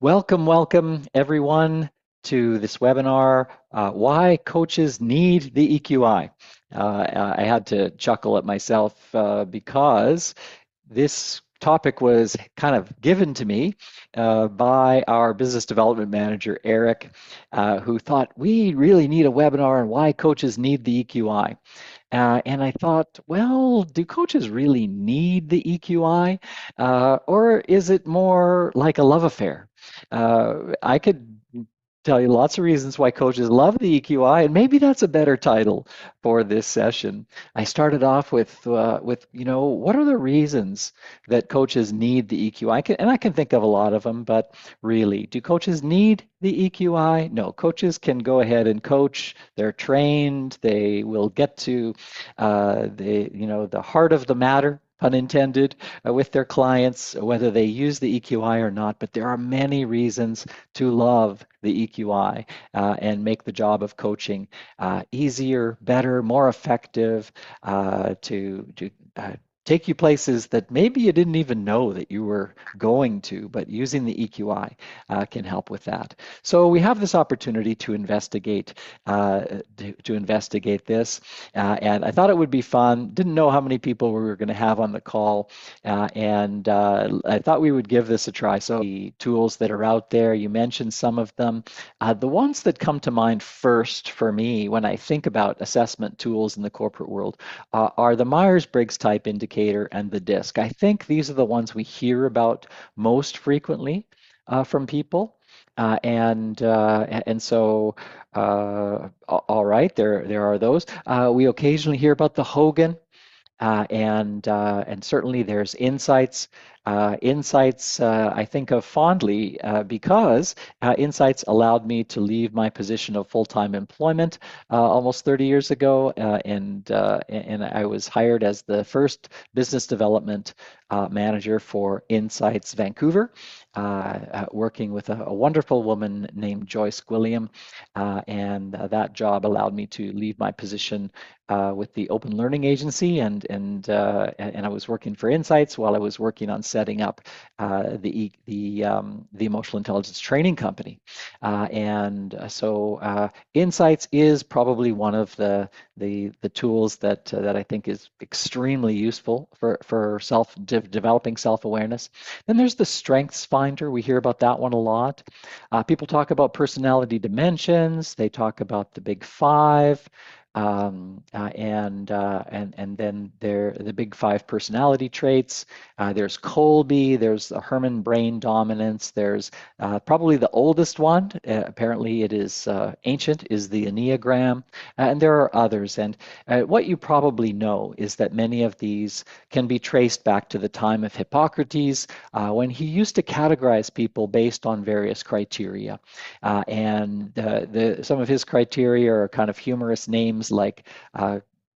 Welcome, everyone, to this webinar, Why Coaches Need the EQI. I had to chuckle at myself because this topic was kind of given to me by our business development manager, Eric, who thought we really need a webinar on why coaches need the EQI. And I thought, well, do coaches really need the EQI? Or is it more like a love affair? I could tell you lots of reasons why coaches love the EQI, and maybe that's a better title for this session. I started off with what are the reasons that coaches need the EQI? And I can think of a lot of them, but really, do coaches need the EQI? No, coaches can go ahead and coach. They're trained. They will get to the heart of the matter, pun intended, with their clients, whether they use the EQI or not. But there are many reasons to love the EQI and make the job of coaching easier, better, more effective, to take you places that maybe you didn't even know that you were going to, but using the EQI can help with that. So we have this opportunity to investigate this, and I thought it would be fun. Didn't know how many people we were going to have on the call, and I thought we would give this a try. So the tools that are out there, you mentioned some of them. The ones that come to mind first for me when I think about assessment tools in the corporate world are the Myers-Briggs type indicator and the DISC. I think these are the ones we hear about most frequently from people. And so, all right, there are those. We occasionally hear about the Hogan, and certainly there's insights. Insights I think of fondly because insights allowed me to leave my position of full-time employment almost 30 years ago, and I was hired as the first business development manager for Insights Vancouver, working with a wonderful woman named Joyce Gwilliam, and that job allowed me to leave my position with the Open Learning Agency, and I was working for Insights while I was working on setting up the emotional intelligence training company, and so Insights is probably one of the tools that I think is extremely useful for developing self-awareness. Then there's the Strengths Finder. We hear about that one a lot. People talk about personality dimensions. They talk about the Big Five. And then the big five personality traits. There's Kolbe, there's the Herman brain dominance, there's probably the oldest one, apparently it is ancient, is the Enneagram, and there are others. And what you probably know is that many of these can be traced back to the time of Hippocrates, when he used to categorize people based on various criteria. Some of his criteria are kind of humorous names like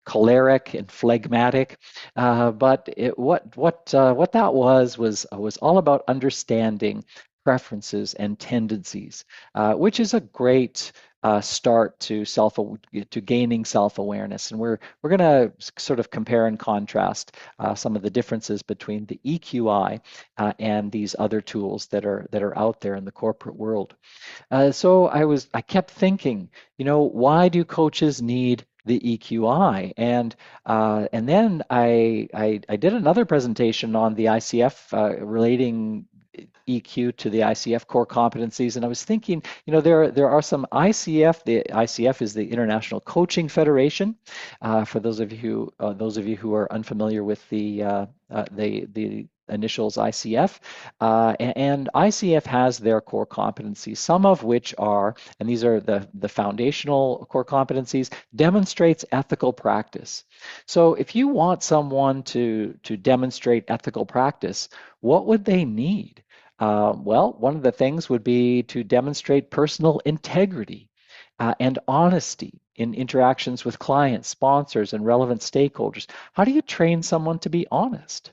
choleric and phlegmatic, but what that was all about understanding preferences and tendencies, which is a great start to gaining self-awareness. And we're going to sort of compare and contrast some of the differences between the EQI and these other tools that are out there in the corporate world. So I kept thinking, why do coaches need the EQI? And then I did another presentation on the ICF, relating EQ to the ICF core competencies, and I was thinking, there are some ICF. The ICF is the International Coaching Federation. For those of you who are unfamiliar with the initials ICF, and ICF has their core competencies, some of which are, and these are the foundational core competencies, demonstrates ethical practice. So if you want someone to demonstrate ethical practice, what would they need? Well, one of the things would be to demonstrate personal integrity and honesty in interactions with clients, sponsors, and relevant stakeholders. How do you train someone to be honest?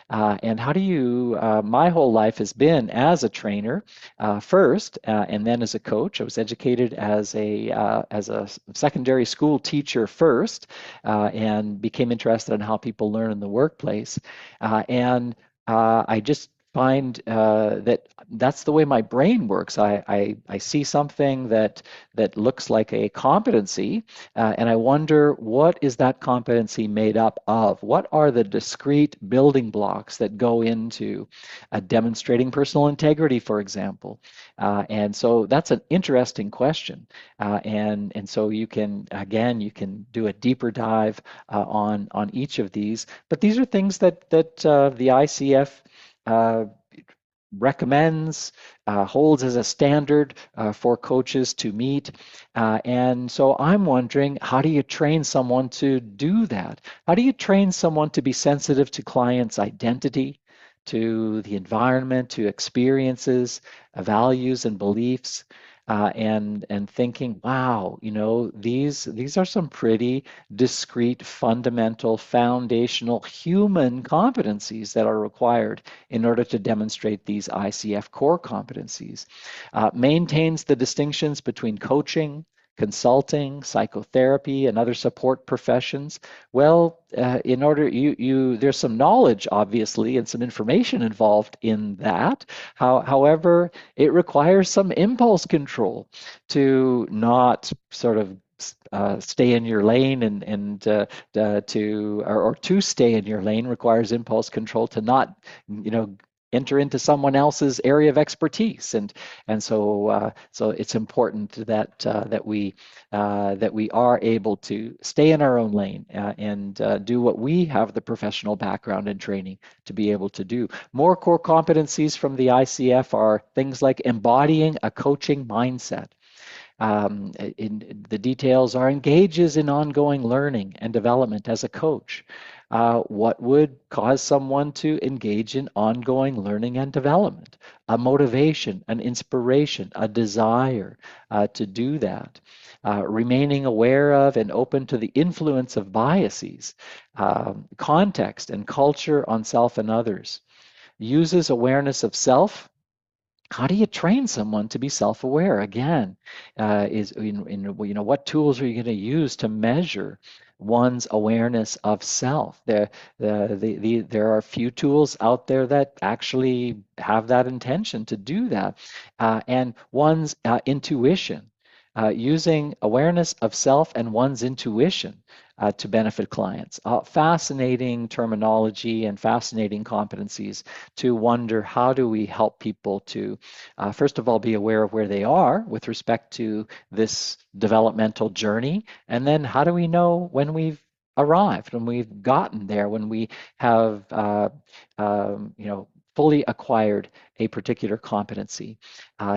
And how do you, my whole life has been as a trainer first, and then as a coach. I was educated as a secondary school teacher first, and became interested in how people learn in the workplace. And I just find that that's the way my brain works. I see something that looks like a competency, and I wonder, what is that competency made up of? What are the discrete building blocks that go into demonstrating personal integrity, for example? And so that's an interesting question. And so you can, again, you can do a deeper dive on each of these. But these are things that the ICF uh, recommends, holds as a standard for coaches to meet. And so I'm wondering, how do you train someone to do that? How do you train someone to be sensitive to clients' identity, to the environment, to experiences, values, and beliefs? And thinking, wow, these are some pretty discrete, fundamental, foundational human competencies that are required in order to demonstrate these ICF core competencies. Maintains the distinctions between coaching, consulting, psychotherapy, and other support professions. Well, in order there's some knowledge obviously and some information involved in that. However, it requires some impulse control to not sort of stay in your lane and to stay in your lane requires impulse control to not, enter into someone else's area of expertise, and so it's important that we are able to stay in our own lane and do what we have the professional background and training to be able to do. More core competencies from the ICF are things like embodying a coaching mindset. In the details are engages in ongoing learning and development as a coach. What would cause someone to engage in ongoing learning and development? A motivation, an inspiration, a desire to do that. Remaining aware of and open to the influence of biases, context and culture on self and others. Uses awareness of self. How do you train someone to be self-aware? Again, is what tools are you going to use to measure one's awareness of self? There are a few tools out there that actually have that intention to do that, and one's intuition, using awareness of self and one's intuition. To benefit clients. Fascinating terminology and fascinating competencies to wonder, how do we help people to, first of all, be aware of where they are with respect to this developmental journey, and then how do we know when we've arrived, when we've gotten there, when we have, fully acquired a particular competency.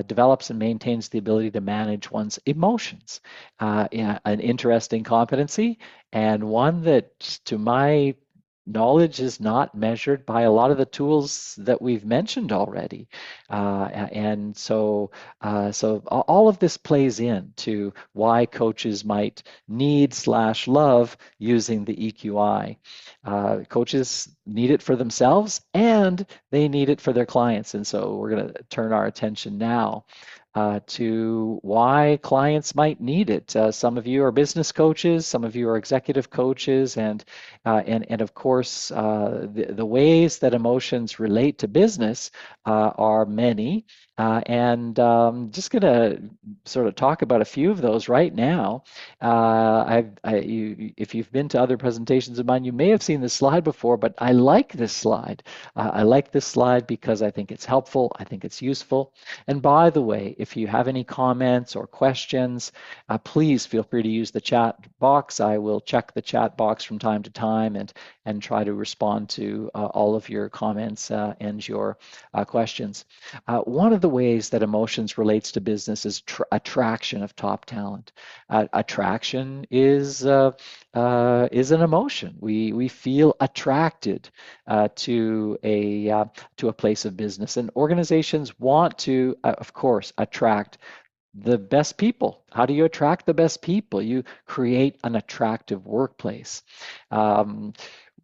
Develops and maintains the ability to manage one's emotions. Yeah, an interesting competency, and one that, to my knowledge, is not measured by a lot of the tools that we've mentioned already. And so all of this plays into why coaches might need/love using the EQI. Coaches need it for themselves and they need it for their clients. And so we're going to turn our attention now to why clients might need it. Some of you are business coaches, some of you are executive coaches, and of course, the ways that emotions relate to business are many. And just going to sort of talk about a few of those right now. If you've been to other presentations of mine, you may have seen this slide before, but I like this slide. I like this slide because I think it's helpful. I think it's useful. And by the way, if you have any comments or questions, please feel free to use the chat box. I will check the chat box from time to time and try to respond to all of your comments and your questions. One of the ways that emotions relates to business is attraction of top talent. Attraction is an emotion. We feel attracted to a place of business, and organizations want to, of course, attract the best people. How do you attract the best people? You create an attractive workplace. Um,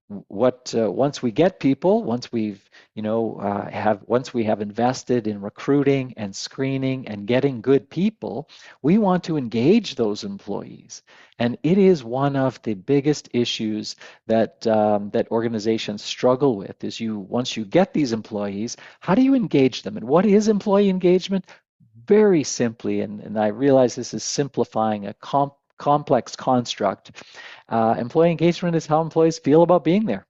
what once we get people, once we've have once we have invested in recruiting and screening and getting good people, we want to engage those employees. And it is one of the biggest issues that organizations struggle with is you once you get these employees, how do you engage them? And what is employee engagement? Very simply, and I realize this is simplifying a complex construct. Employee engagement is how employees feel about being there.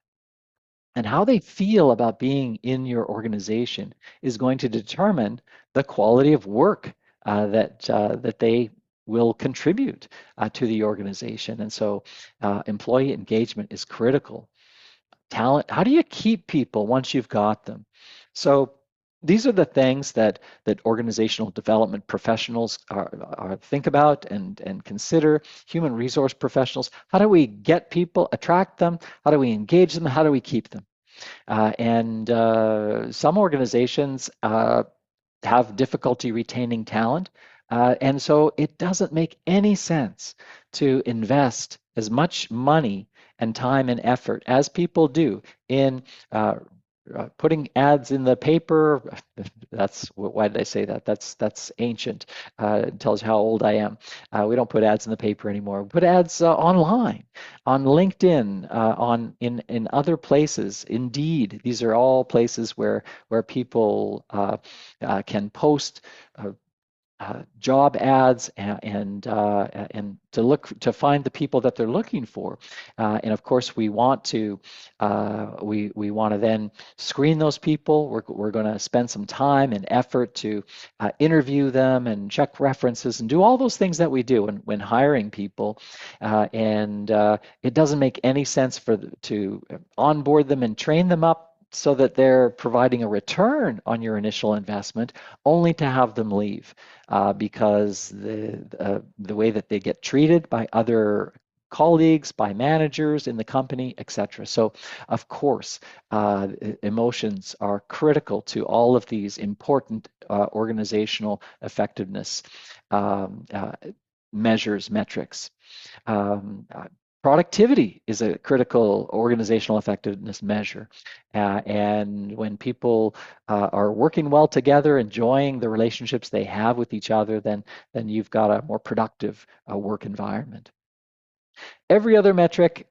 And how they feel about being in your organization is going to determine the quality of work that they will contribute to the organization. And so employee engagement is critical. Talent, how do you keep people once you've got them? So these are the things that organizational development professionals think about and consider. Human resource professionals, how do we get people, attract them? How do we engage them? How do we keep them? And some organizations have difficulty retaining talent. And so it doesn't make any sense to invest as much money and time and effort as people do in putting ads in the paper. That's why did I say that? That's ancient. It tells you how old I am. We don't put ads in the paper anymore. We put ads online, on LinkedIn, on in other places. Indeed, these are all places where people can post job ads and to look to find the people that they're looking for, and of course we want to we want to then screen those people. We're going to spend some time and effort to interview them and check references and do all those things that we do when hiring people, and it doesn't make any sense to onboard them and train them up so that they're providing a return on your initial investment, only to have them leave because the way that they get treated by other colleagues, by managers in the company, etc. So, of course, emotions are critical to all of these important organizational effectiveness measures, metrics. Um, uh, Productivity is a critical organizational effectiveness measure. And when people are working well together, enjoying the relationships they have with each other, then you've got a more productive work environment. Every other metric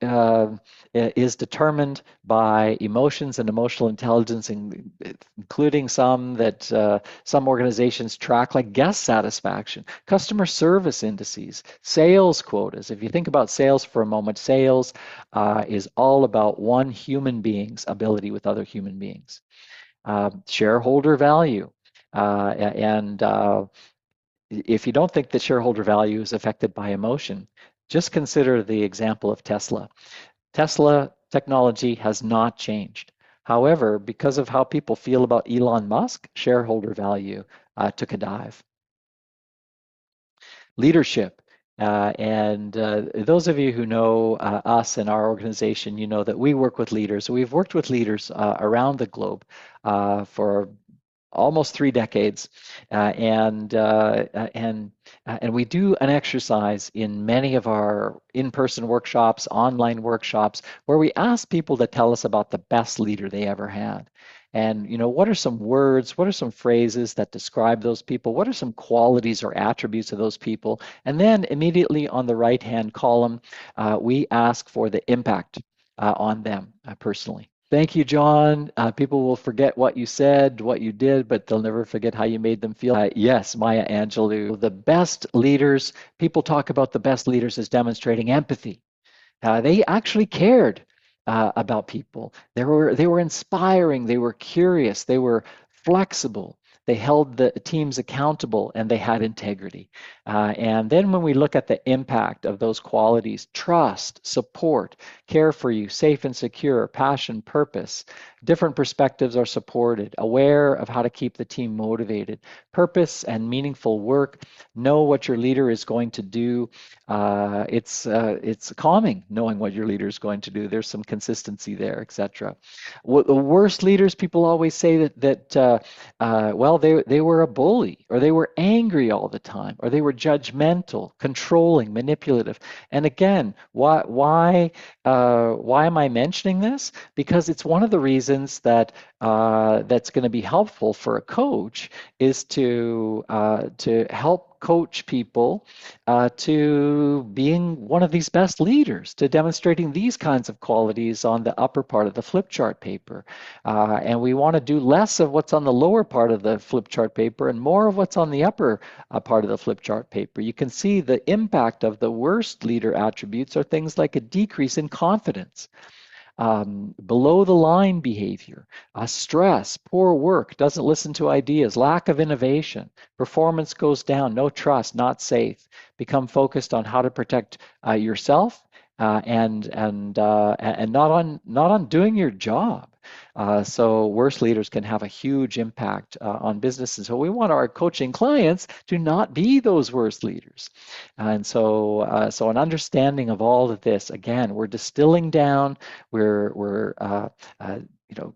is determined by emotions and emotional intelligence, including some that some organizations track, like guest satisfaction, customer service indices, sales quotas. If you think about sales for a moment, sales is all about one human being's ability with other human beings. Shareholder value. And if you don't think that shareholder value is affected by emotion, just consider the example of Tesla. Tesla technology has not changed. However, because of how people feel about Elon Musk, shareholder value took a dive. Leadership. And those of you who know us and our organization, you know that we work with leaders. We've worked with leaders around the globe for almost 3 decades, and we do an exercise in many of our in-person workshops, online workshops, where we ask people to tell us about the best leader they ever had. And what are some words, what are some phrases that describe those people? What are some qualities or attributes of those people? And then immediately on the right-hand column, we ask for the impact on them personally. Thank you, John. People will forget what you said, what you did, but they'll never forget how you made them feel. Yes, Maya Angelou. The best leaders, people talk about the best leaders as demonstrating empathy. They actually cared about people. They were inspiring. They were curious. They were flexible. They held the teams accountable, and they had integrity. And then when we look at the impact of those qualities, trust, support, care for you, safe and secure, passion, purpose, different perspectives are supported, aware of how to keep the team motivated, purpose and meaningful work, know what your leader is going to do. It's calming knowing what your leader is going to do. There's some consistency there, etc. The worst leaders, people always say that well, Well, they were a bully, or they were angry all the time, or they were judgmental, controlling, manipulative. And again, why am I mentioning this? Because it's one of the reasons that that's going to be helpful for a coach is to help coach people to being one of these best leaders, to demonstrating these kinds of qualities on the upper part of the flip chart paper. And we want to do less of what's on the lower part of the flip chart paper and more of what's on the upper part of the flip chart paper. You can see the impact of the worst leader attributes are things like a decrease in confidence, below the line behavior, stress, poor work, doesn't listen to ideas, lack of innovation, performance goes down, no trust, not safe, become focused on how to protect yourself and not on doing your job. So worse leaders can have a huge impact on businesses. So we want our coaching clients to not be those worst leaders. And so an understanding of all of this, again, we're distilling down, we're you know,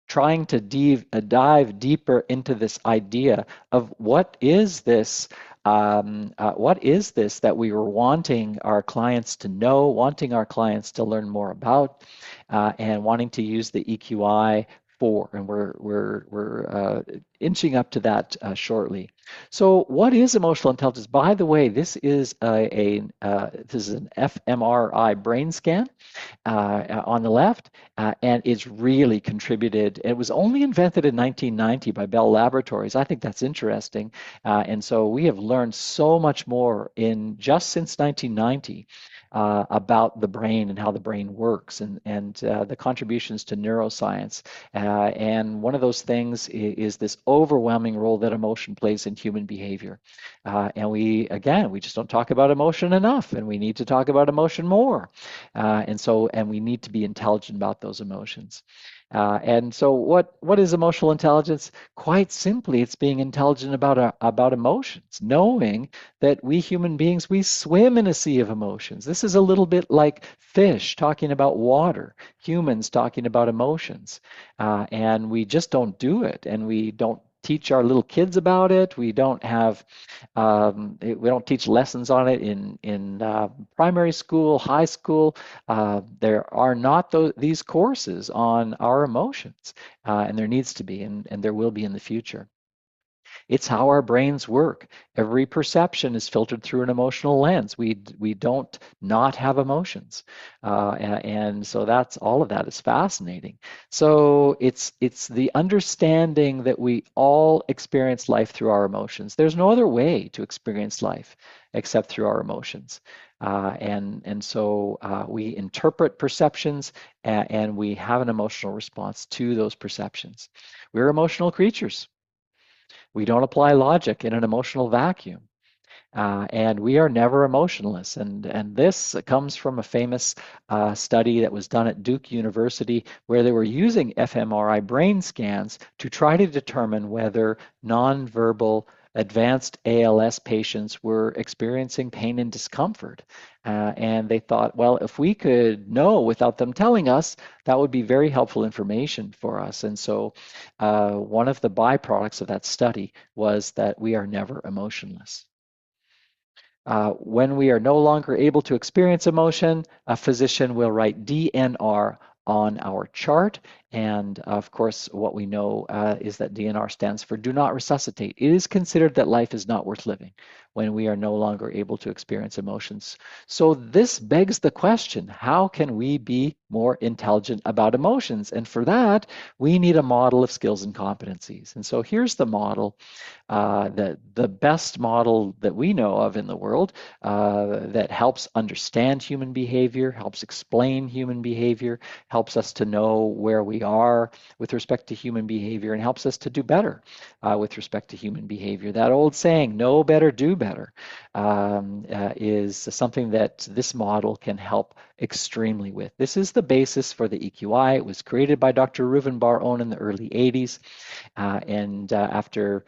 trying to dive deeper into this idea of what is this that we were wanting our clients to know, wanting our clients to learn more about, and wanting to use the EQI for, and we're inching up to that shortly. So, what is emotional intelligence? By the way, this is this is an fMRI brain scan on the left, and it's really contributed. It was only invented in 1990 by Bell Laboratories. I think that's interesting. And so we have learned so much more in just since 1990 about the brain and how the brain works and the contributions to neuroscience. And one of those things is this overwhelming role that emotion plays in human behavior. And we just don't talk about emotion enough, and we need to talk about emotion more. And we need to be intelligent about those emotions. And so what is emotional intelligence? Quite simply, it's being intelligent about emotions, knowing that we human beings, we swim in a sea of emotions. This is a little bit like fish talking about water, humans talking about emotions. And we just don't do it, and we don't teach our little kids about it. We don't teach lessons on it in primary school, high school. There are not these courses on our emotions, and there needs to be, and there will be in the future. It's how our brains work. Every perception is filtered through an emotional lens. We don't not have emotions, and so that's all of that is fascinating. So it's the understanding that we all experience life through our emotions. There's no other way to experience life except through our emotions. And so we interpret perceptions and we have an emotional response to those perceptions. We're emotional creatures. We don't apply logic in an emotional vacuum. And we are never emotionless. And this comes from a famous study that was done at Duke University where they were using fMRI brain scans to try to determine whether nonverbal advanced ALS patients were experiencing pain and discomfort. And they thought, well, if we could know without them telling us, that would be very helpful information for us. And so one of the byproducts of that study was that we are never emotionless. When we are no longer able to experience emotion, a physician will write DNR on our chart. And of course, what we know is that DNR stands for do not resuscitate. It is considered that life is not worth living when we are no longer able to experience emotions. So this begs the question, how can we be more intelligent about emotions? And for that, we need a model of skills and competencies. And so here's the model, the best model that we know of in the world that helps understand human behavior, helps explain human behavior, helps us to know where we are with respect to human behavior, and helps us to do better with respect to human behavior. That old saying, know better, do better, is something that this model can help extremely with. This is the basis for the EQI. It was created by Dr. Reuven Bar-On in the early 80s, and after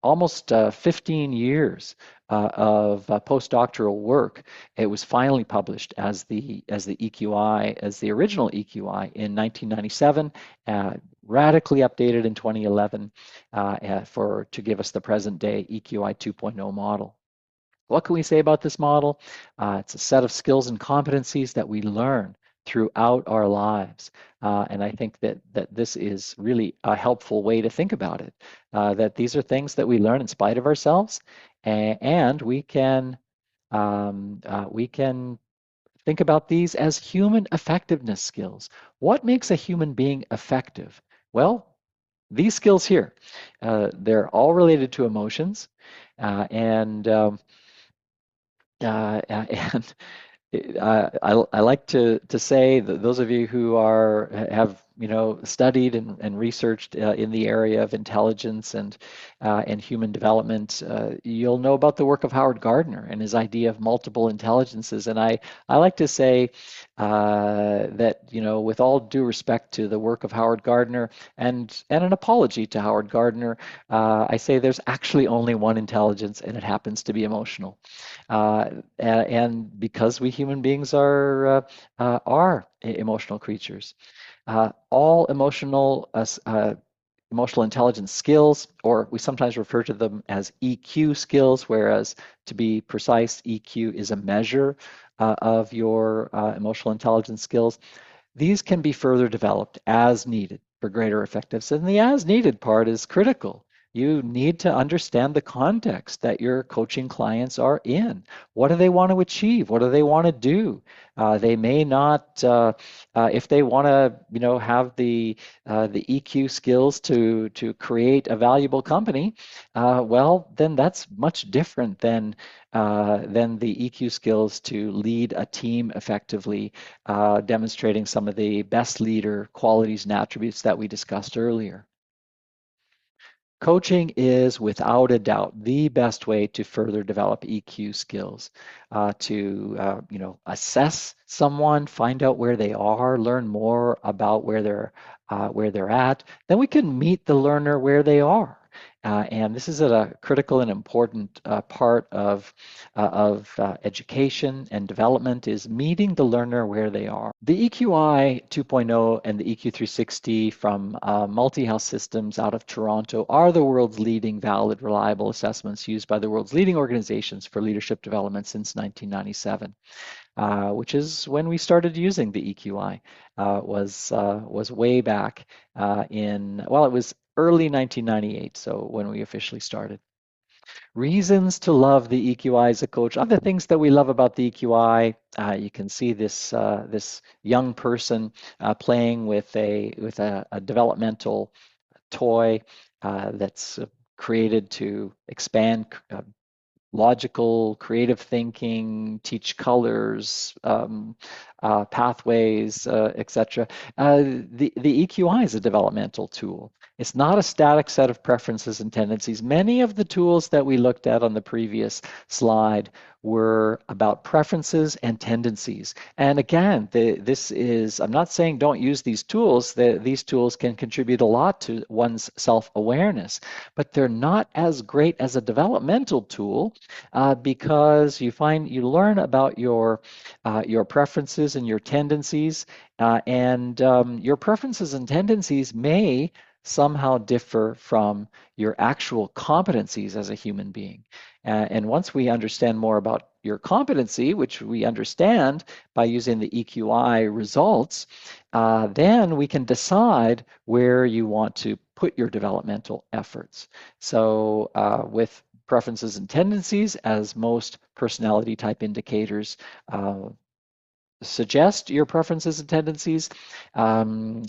almost 15 years of postdoctoral work, it was finally published as the EQI, as the original EQI in 1997. radically updated in 2011 to give us the present day EQI 2.0 model. What can we say about this model? It's a set of skills and competencies that we learn throughout our lives. And I think that this is really a helpful way to think about it, that these are things that we learn in spite of ourselves, and we can think about these as human effectiveness skills. What makes a human being effective? Well, these skills here, they're all related to emotions, and and I like to say that those of you who have studied and researched in the area of intelligence and human development, you'll know about the work of Howard Gardner and his idea of multiple intelligences. And I like to say that with all due respect to the work of Howard Gardner and an apology to Howard Gardner, I say there's actually only one intelligence, and it happens to be emotional. And because we human beings are emotional creatures, all emotional intelligence skills, or we sometimes refer to them as EQ skills, whereas to be precise, EQ is a measure of your emotional intelligence skills. These can be further developed as needed for greater effectiveness. And the as needed part is critical. You need to understand the context that your coaching clients are in. What do they want to achieve? What do they want to do? They may not, if they want to, have the EQ skills to create a valuable company. Well, then that's much different than the EQ skills to lead a team effectively, demonstrating some of the best leader qualities and attributes that we discussed earlier. Coaching is without a doubt the best way to further develop EQ skills, to assess someone, find out where they are, learn more about where they're at. Then we can meet the learner where they are. And this is a critical and important part of education and development, is meeting the learner where they are. The EQI 2.0 and the EQ 360 from Multi-Health Systems out of Toronto are the world's leading valid, reliable assessments used by the world's leading organizations for leadership development since 1997. Which is when we started using the EQI. Was way back it was early 1998, so when we officially started. Reasons to love the EQI as a coach. Other things that we love about the EQI, you can see this young person playing with a developmental toy that's created to expand logical, creative thinking, teach colors, pathways, etc. The EQI is a developmental tool. It's not a static set of preferences and tendencies. Many of the tools that we looked at on the previous slide were about preferences and tendencies. And again, I'm not saying don't use these tools. These tools can contribute a lot to one's self-awareness, but they're not as great as a developmental tool because you learn about your preferences and your tendencies, and your preferences and tendencies may somehow differ from your actual competencies as a human being. And once we understand more about your competency, which we understand by using the EQI results, then we can decide where you want to put your developmental efforts. So with preferences and tendencies, as most personality type indicators suggest your preferences and tendencies.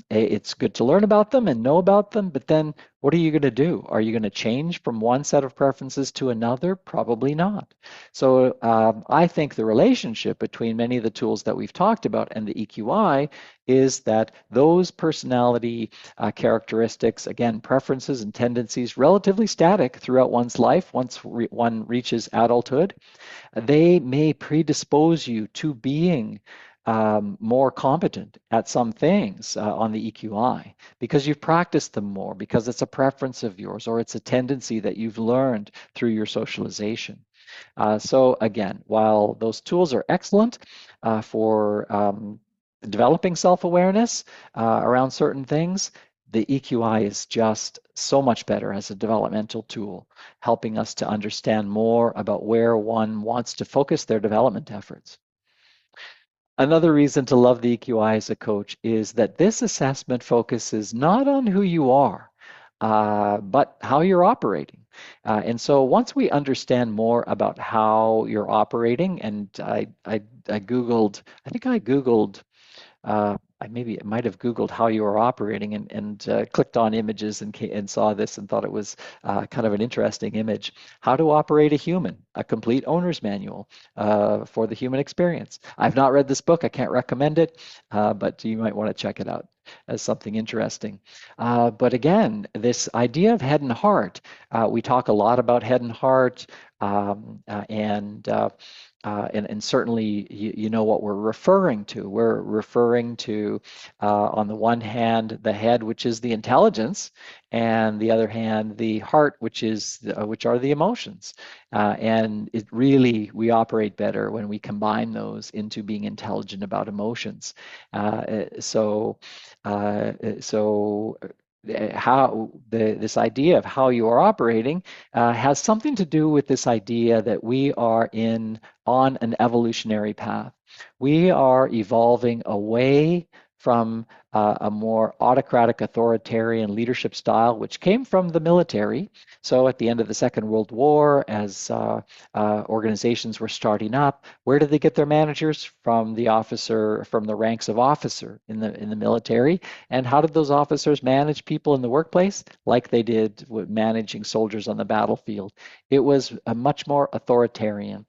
It's good to learn about them and know about them, but then what are you going to do? Are you going to change from one set of preferences to another? Probably not. So I think the relationship between many of the tools that we've talked about and the EQI is that those personality characteristics, again, preferences and tendencies, relatively static throughout one's life once one reaches adulthood, they may predispose you to being more competent at some things on the EQI because you've practiced them more, because it's a preference of yours or it's a tendency that you've learned through your socialization. So again, while those tools are excellent for developing self-awareness around certain things, the EQI is just so much better as a developmental tool, helping us to understand more about where one wants to focus their development efforts. Another reason to love the EQI as a coach is that this assessment focuses not on who you are, but how you're operating. And so once we understand more about how you're operating, and I Googled, I think I Googled I maybe might have Googled how you were operating and clicked on images and saw this and thought it was kind of an interesting image. How to operate a human, a complete owner's manual for the human experience. I've not read this book. I can't recommend it, but you might want to check it out as something interesting. But again, this idea of head and heart, we talk a lot about head and heart, and certainly you know what we're referring to. We're referring to, on the one hand, the head, which is the intelligence, and the other hand, the heart, which are the emotions. And it really, we operate better when we combine those into being intelligent about emotions. So how this idea of how you are operating has something to do with this idea that we are on an evolutionary path. We are evolving away from a more autocratic authoritarian leadership style, which came from the military. So at the end of the Second World War, as organizations were starting up, where did they get their managers? From the ranks of officer in the military. And how did those officers manage people in the workplace? Like they did with managing soldiers on the battlefield. It was a much more authoritarian.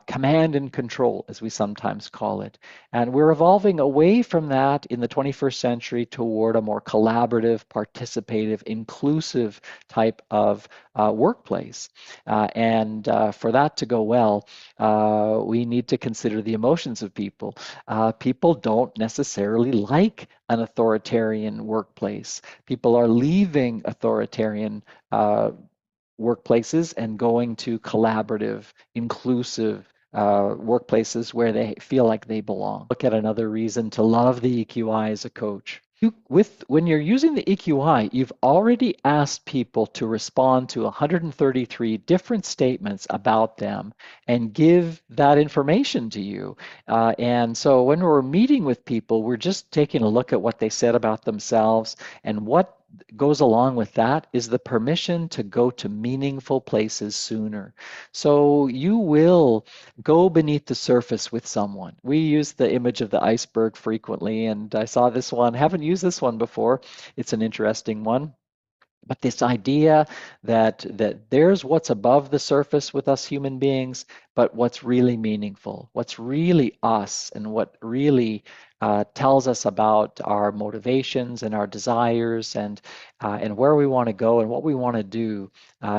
Command and control, as we sometimes call it. And we're evolving away from that in the 21st century toward a more collaborative, participative, inclusive type of workplace. And for that to go well, we need to consider the emotions of people. People don't necessarily like an authoritarian workplace. People are leaving authoritarian workplaces and going to collaborative, inclusive workplaces where they feel like they belong. Look at another reason to love the EQI as a coach. When you're using the EQI, you've already asked people to respond to 133 different statements about them and give that information to you. And so when we're meeting with people, we're just taking a look at what they said about themselves, and what goes along with that is the permission to go to meaningful places sooner. So you will go beneath the surface with someone. We use the image of the iceberg frequently, and I saw this one. Haven't used this one before. It's an interesting one. But this idea that there's what's above the surface with us human beings, but what's really meaningful, what's really us, and what really tells us about our motivations and our desires and where we want to go and what we want to do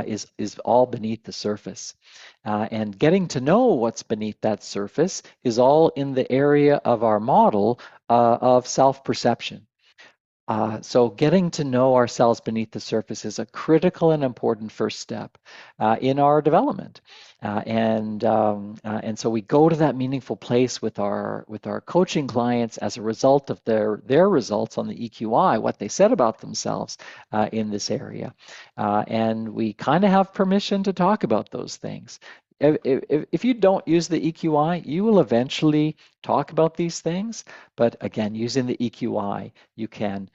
is all beneath the surface. And getting to know what's beneath that surface is all in the area of our model of self-perception. So getting to know ourselves beneath the surface is a critical and important first step in our development. And so we go to that meaningful place with our coaching clients as a result of their results on the EQI, what they said about themselves in this area. And we kind of have permission to talk about those things. If you don't use the EQI, you will eventually talk about these things. But again, using the EQI, you can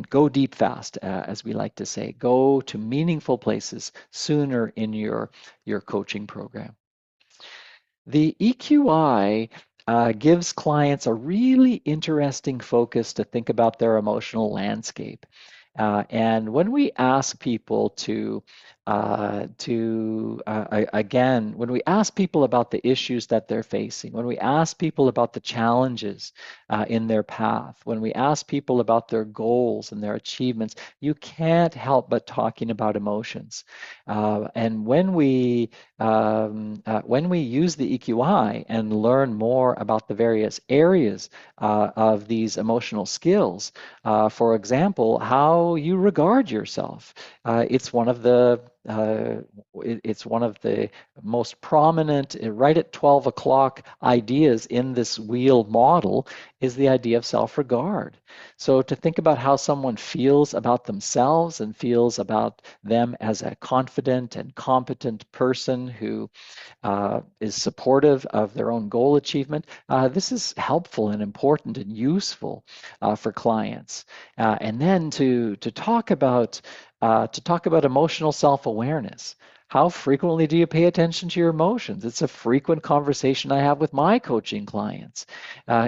go deep fast, as we like to say. Go to meaningful places sooner in your coaching program. The EQI gives clients a really interesting focus to think about their emotional landscape. And when we ask people again, when we ask people about the issues that they're facing, when we ask people about the challenges in their path, when we ask people about their goals and their achievements, you can't help but talking about emotions. And when we use the EQI and learn more about the various areas of these emotional skills, for example, how you regard yourself. It's one of the it's one of the most prominent, right at 12 o'clock ideas in this wheel model is the idea of self-regard. So to think about how someone feels about themselves and feels about them as a confident and competent person who is supportive of their own goal achievement, this is helpful and important and useful for clients. And then to talk about emotional self-awareness. How frequently do you pay attention to your emotions? It's a frequent conversation I have with my coaching clients.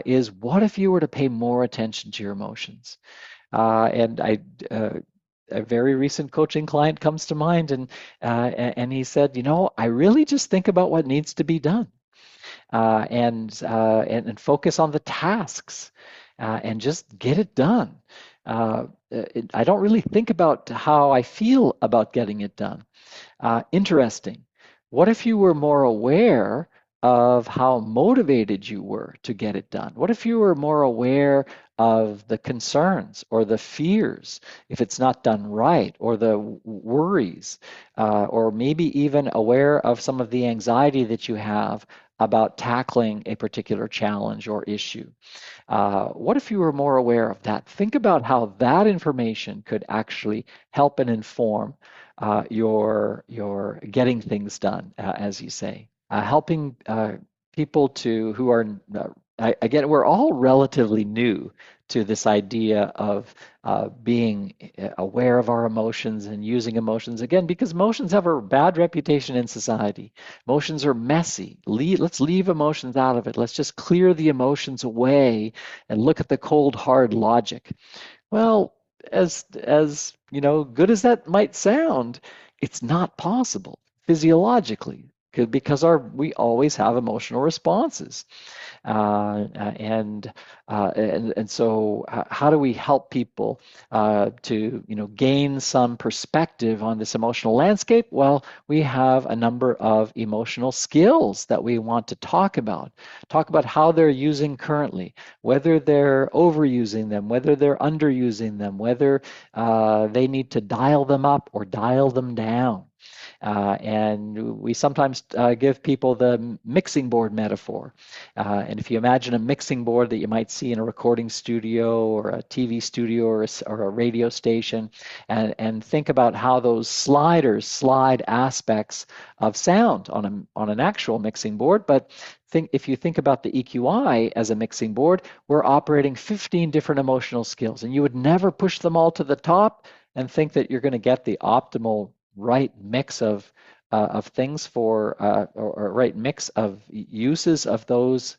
Is what if you were to pay more attention to your emotions? And a very recent coaching client comes to mind, and he said, I really just think about what needs to be done, and focus on the tasks, and just get it done. I don't really think about how I feel about getting it done. Interesting. What if you were more aware of how motivated you were to get it done? What if you were more aware of the concerns or the fears if it's not done right, or the worries, or maybe even aware of some of the anxiety that you have about tackling a particular challenge or issue? What if you were more aware of that? Think about how that information could actually help and inform your getting things done, as you say, helping people to who are again, we're all relatively new to this idea of being aware of our emotions and using emotions, again, because emotions have a bad reputation in society. Emotions are messy. Let's leave emotions out of it. Let's just clear the emotions away and look at the cold, hard logic. Well, as good as that might sound, it's not possible physiologically, because we always have emotional responses. And so how do we help people to gain some perspective on this emotional landscape? Well, we have a number of emotional skills that we want to talk about how they're using currently, whether they're overusing them, whether they're underusing them, whether they need to dial them up or dial them down. And we sometimes give people the mixing board metaphor. And if you imagine a mixing board that you might see in a recording studio or a TV studio or a radio station, and think about how those sliders slide aspects of sound on an actual mixing board. But if you think about the EQI as a mixing board, we're operating 15 different emotional skills, and you would never push them all to the top and think that you're going to get the optimal right mix of things or right mix of uses of those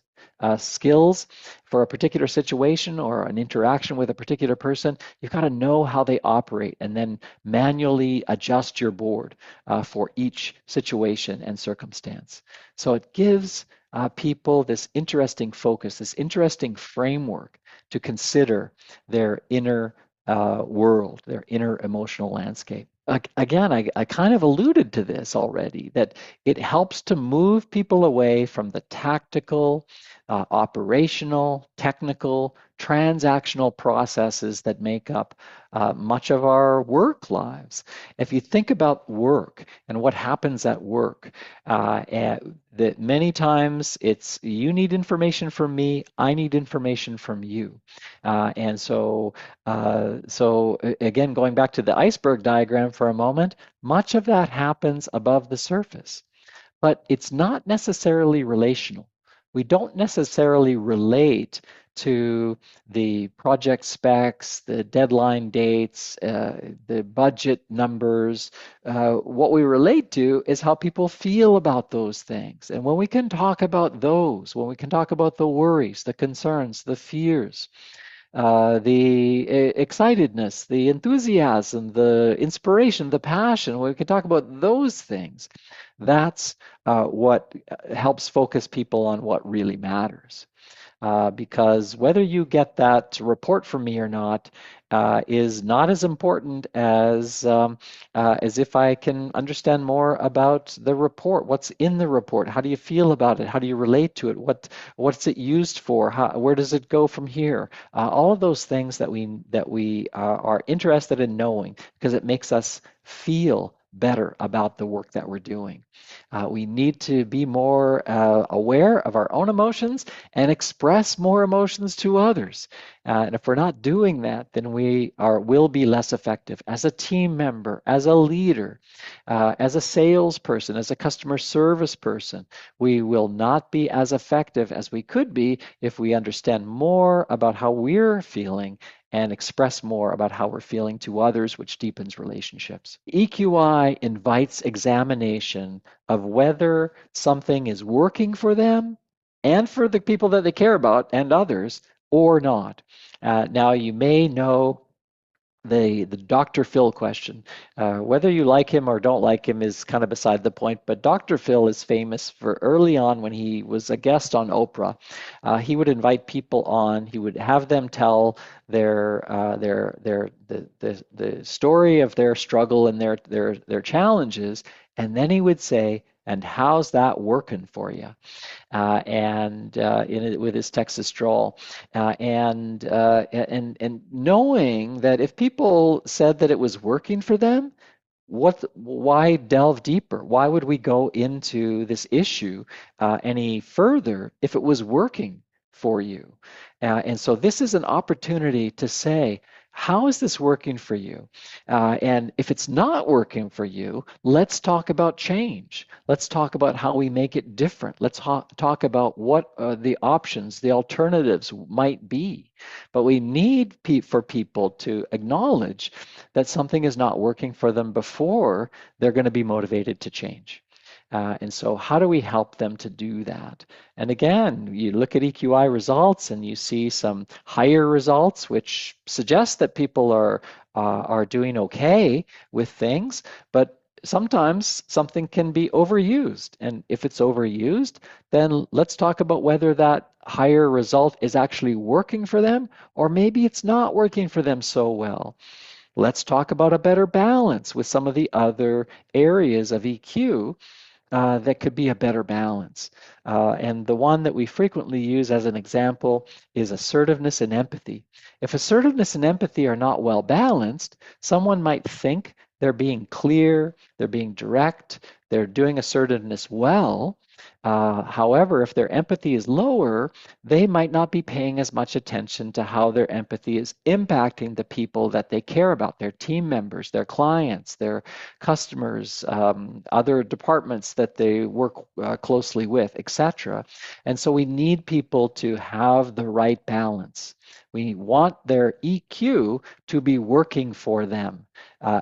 skills for a particular situation or an interaction with a particular person. You've got to know how they operate and then manually adjust your board for each situation and circumstance. So it gives people this interesting focus, this interesting framework to consider their inner world, their inner emotional landscape. Again, I kind of alluded to this already, that it helps to move people away from the tactical, operational, technical, transactional processes that make up much of our work lives. If you think about work and what happens at work, that many times it's you need information from me, I need information from you. And so again, going back to the iceberg diagram for a moment, much of that happens above the surface, but it's not necessarily relational. We don't necessarily relate to the project specs, the deadline dates, the budget numbers. What we relate to is how people feel about those things. And when we can talk about those, when we can talk about the worries, the concerns, the fears, the excitedness, the enthusiasm, the inspiration, the passion, we can talk about those things. That's what helps focus people on what really matters. Because whether you get that report from me or not is not as important as if I can understand more about the report. What's in the report? How do you feel about it? How do you relate to it? What's it used for? Where does it go from here? All of those things that we are interested in knowing, because it makes us feel better about the work that we're doing. We need to be more aware of our own emotions and express more emotions to others. And if we're not doing that, then will be less effective as a team member, as a leader, as a salesperson, as a customer service person. We will not be as effective as we could be if we understand more about how we're feeling and express more about how we're feeling to others, which deepens relationships. EQI invites examination of whether something is working for them and for the people that they care about and others or not. Now, you may know the Dr. Phil question. Whether you like him or don't like him is kind of beside the point, but Dr. Phil is famous for early on when he was a guest on Oprah. He would invite people on. He would have them tell the story of their struggle and their challenges, and then he would say, "And how's that working for you?" And with his Texas drawl, and knowing that if people said that it was working for them, why delve deeper? Why would we go into this issue any further if it was working for you? And so this is an opportunity to say, how is this working for you? And if it's not working for you, let's talk about change. Let's talk about how we make it different. Let's talk about what the options, the alternatives might be. But we need for people to acknowledge that something is not working for them before they're going to be motivated to change. And so how do we help them to do that? And again, you look at EQI results and you see some higher results, which suggest that people are doing okay with things, but sometimes something can be overused. And if it's overused, then let's talk about whether that higher result is actually working for them, or maybe it's not working for them so well. Let's talk about a better balance with some of the other areas of EQ that could be a better balance. And the one that we frequently use as an example is assertiveness and empathy. If assertiveness and empathy are not well balanced, someone might think they're being clear, they're being direct, they're doing assertiveness well. However, if their empathy is lower, they might not be paying as much attention to how their empathy is impacting the people that they care about, their team members, their clients, their customers, other departments that they work closely with, etc. And so we need people to have the right balance. We want their EQ to be working for them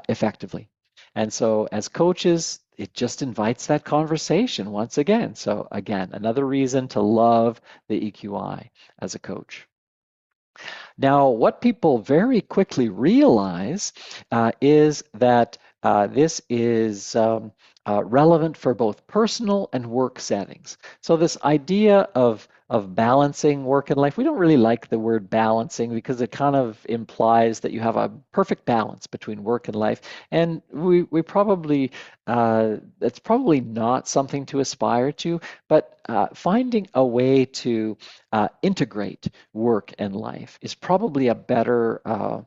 effectively. And so as coaches, it just invites that conversation once again. So again, another reason to love the EQI as a coach. Now, what people very quickly realize is that this is relevant for both personal and work settings. So this idea of balancing work and life, we don't really like the word balancing because it kind of implies that you have a perfect balance between work and life. And we probably, it's probably not something to aspire to, but finding a way to integrate work and life is probably uh,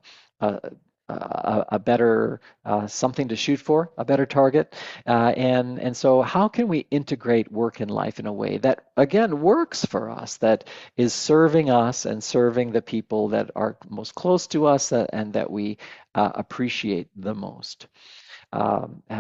a better something to shoot for, a better target. And so how can we integrate work and life in a way that, again, works for us, that is serving us and serving the people that are most close to us and that we appreciate the most?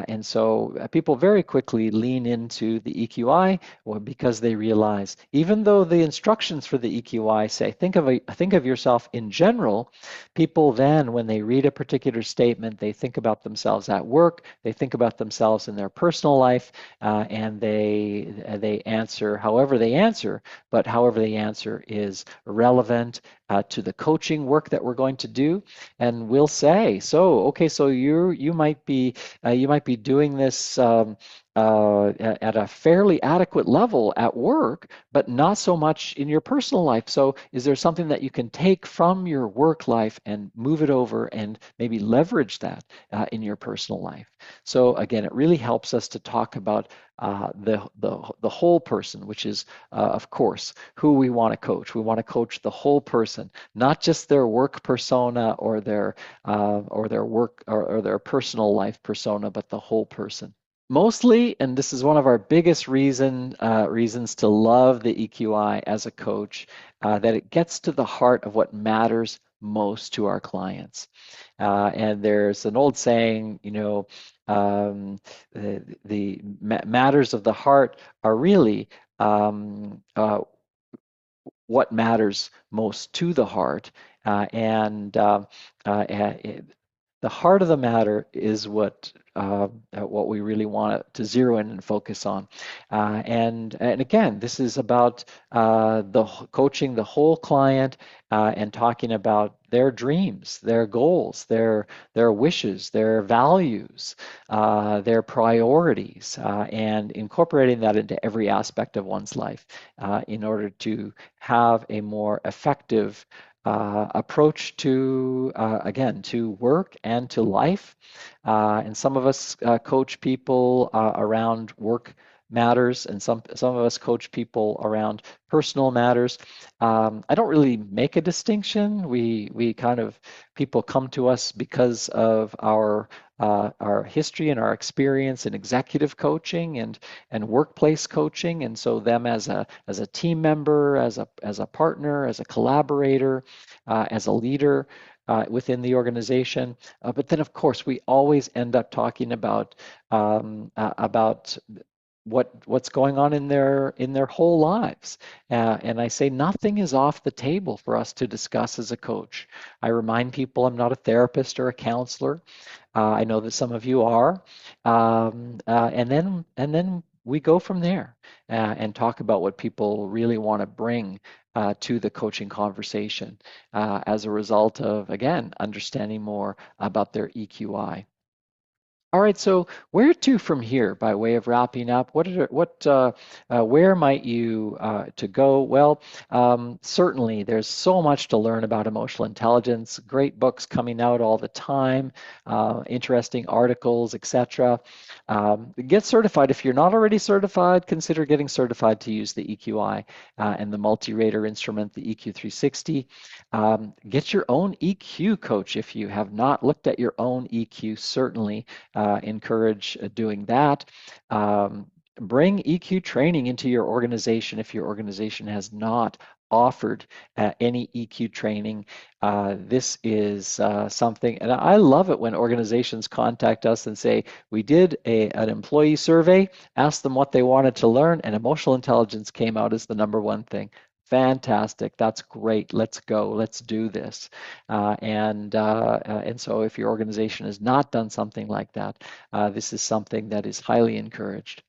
And so people very quickly lean into the EQI because they realize, even though the instructions for the EQI say, think of yourself in general, people then, when they read a particular statement, they think about themselves at work, they think about themselves in their personal life, and they answer however they answer, but however they answer is relevant to the coaching work that we're going to do. And we'll say, so okay, so you might be doing this at a fairly adequate level at work, but not so much in your personal life. So, is there something that you can take from your work life and move it over and maybe leverage that in your personal life? So, again, it really helps us to talk about the whole person, which is, of course, who we want to coach. We want to coach the whole person, not just their work persona or their work or their personal life persona, but the whole person. Mostly, and this is one of our biggest reasons to love the EQI as a coach, that it gets to the heart of what matters most to our clients. And there's an old saying, the matters of the heart are really what matters most to the heart. And the heart of the matter is what we really want to zero in and focus on. And again, this is about the coaching the whole client and talking about their dreams, their goals, their wishes, their values, their priorities, and incorporating that into every aspect of one's life in order to have a more effective approach to, again, to work and to life. And some of us coach people around work matters, and some of us coach people around personal matters. I don't really make a distinction. We kind of people come to us because of our history and our experience in executive coaching and workplace coaching, and so them as a team member, as a partner, as a collaborator, as a leader within the organization. But then, of course, we always end up talking about what's going on in their whole lives. And I say nothing is off the table for us to discuss as a coach. I remind people I'm not a therapist or a counselor. I know that some of you are, and then we go from there and talk about what people really want to bring to the coaching conversation as a result of, again, understanding more about their EQI. All right, so where to from here by way of wrapping up? Where might you to go? Well, certainly there's so much to learn about emotional intelligence. Great books coming out all the time, interesting articles, etc. Get certified. If you're not already certified, consider getting certified to use the EQI and the multi-rater instrument, the EQ360. Get your own EQ coach if you have not looked at your own EQ, certainly encourage doing that. Bring EQ training into your organization if your organization has not offered any EQ training. This is something, and I love it when organizations contact us and say, we did an employee survey, asked them what they wanted to learn, and emotional intelligence came out as the #1 thing. Fantastic. That's great. Let's go. Let's do this. And so if your organization has not done something like that, this is something that is highly encouraged.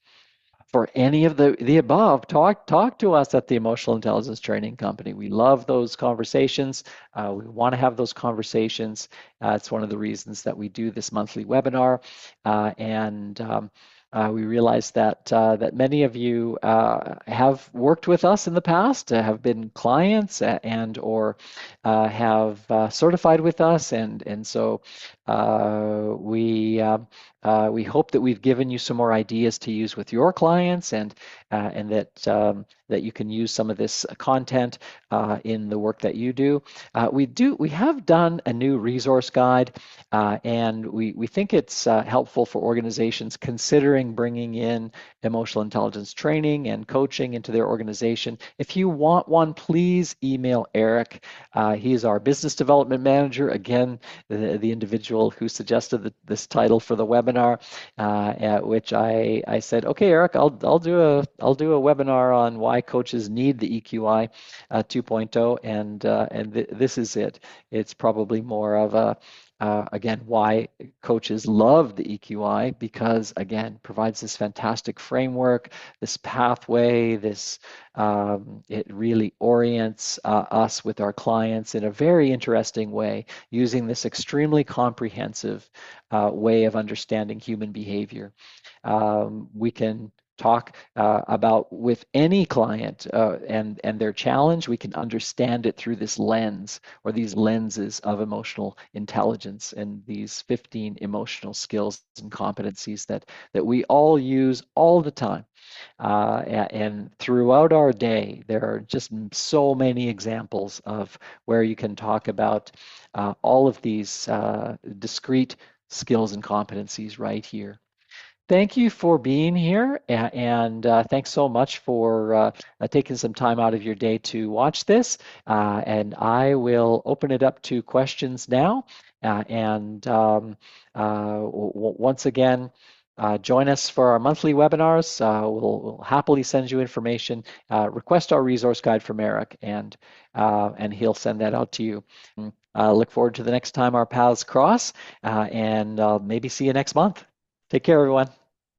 For any of the above, talk to us at the Emotional Intelligence Training Company. We love those conversations. We want to have those conversations. It's one of the reasons that we do this monthly webinar. And we realize that many of you have worked with us in the past, have been clients, and or have certified with us, and so we hope that we've given you some more ideas to use with your clients, and that you can use some of this content in the work that you do. We have done a new resource guide, and we think it's helpful for organizations considering bringing in emotional intelligence training and coaching into their organization. If you want one, please email Eric. He is our business development manager. Again, the individual who suggested this title for the webinar, at which I said, okay, Eric, I'll do a webinar on why coaches need the EQI 2.0, and this is it. It's probably more of again, why coaches love the EQI, because again, provides this fantastic framework, this pathway, this it really orients us with our clients in a very interesting way, using this extremely comprehensive way of understanding human behavior. We can talk about with any client and their challenge. We can understand it through this lens or these lenses of emotional intelligence and these 15 emotional skills and competencies that we all use all the time. And throughout our day, there are just so many examples of where you can talk about all of these discrete skills and competencies right here. Thank you for being here, and thanks so much for taking some time out of your day to watch this. And I will open it up to questions now. And once again, join us for our monthly webinars. We'll happily send you information. Request our resource guide from Eric, and he'll send that out to you. Look forward to the next time our paths cross, and maybe see you next month. Take care, everyone.